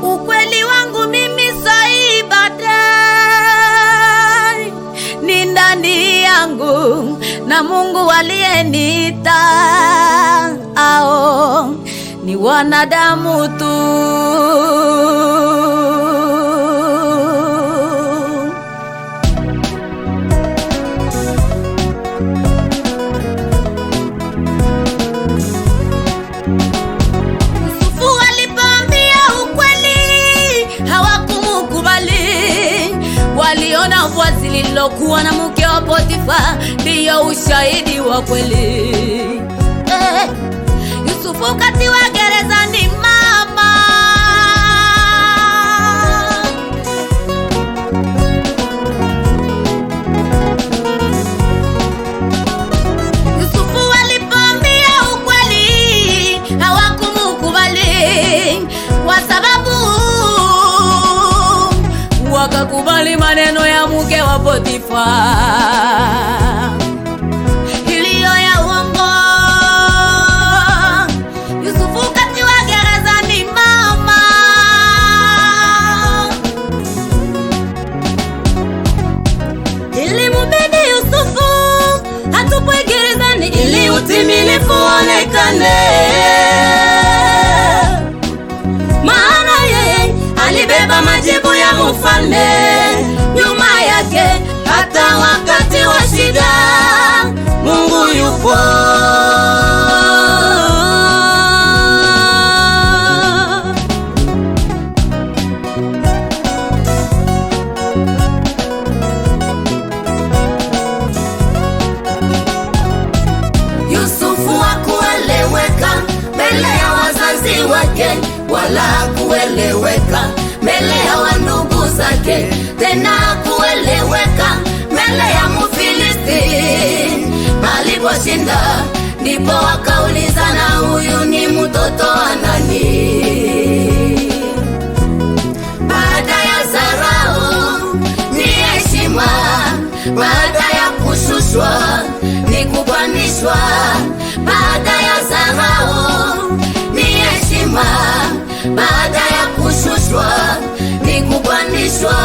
Ukweli wangu mimi saibada ni ndani yangu na Mungu aliyeniita, ni wanadamu tu. Waliona vazi lililokuwa na mke wa Potifa ndiyo ushahidi wa kweli. Yusufu katiwa gerezani mama. Yusufu alipoambia ukweli hawakumkubali, kwa sababu wakakubali maneno ya mke wa Potifa iliyo ya uongo. Yusufu katiwa gerezani mama. Ilimubidi Yusufu atupwe gerezani ili utimilifu uonekane, maana yeye alibeba majibu ya mfalme nyuma yake. Hata wakati wa shida Mungu yupo. Yusufu hakueleweka mbele ya wazazi wake, wala hakueleweka mbele ya wandugu zake, tena hakueleweka mbele ya Mfilisti. Aliposhinda ndipo wakaulizana, huyu ni mtoto wa nani? Baada ya dharau ni heshima, baada ya kushushwa ni kupandishwa. Baada ya dharau ni heshima, baada ya kushushwa ni kupandishwa.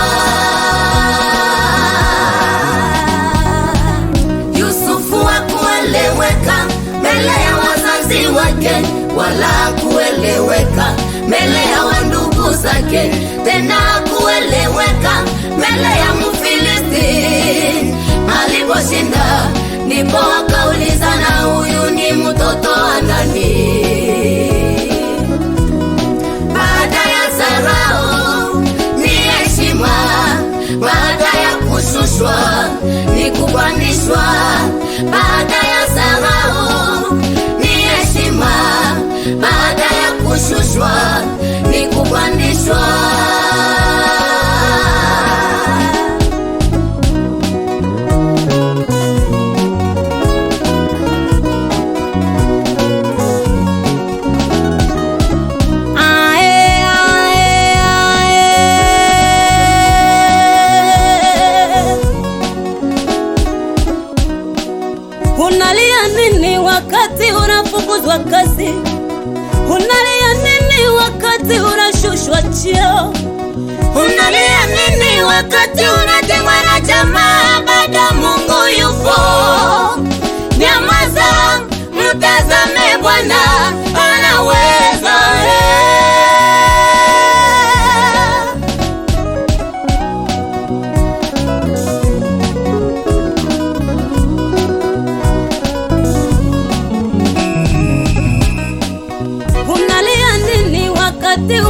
Yusufu hakueleweka mbele ya wazazi wake, wala hakueleweka mbele ya wandugu zake, tena hakueleweka mbele ya Mfilisti. Aliposhinda ndipo wakaulizana, huyu ni mtoto wa nani? Baada ya dharau ni heshima, baada ya kushushwa ni kupandishwa. Baada ya dharau ni heshima, baada ya kushushwa ni kupandishwa. Unalia nini wakati unafukuzwa kazi? Unalia nini wakati unashushwa cheo? Unalia nini wakati unatengwa na jamaa? Bado Mungu yupo. Nyamaza, mtazame Bwana, anaweza. Unalia nini wakati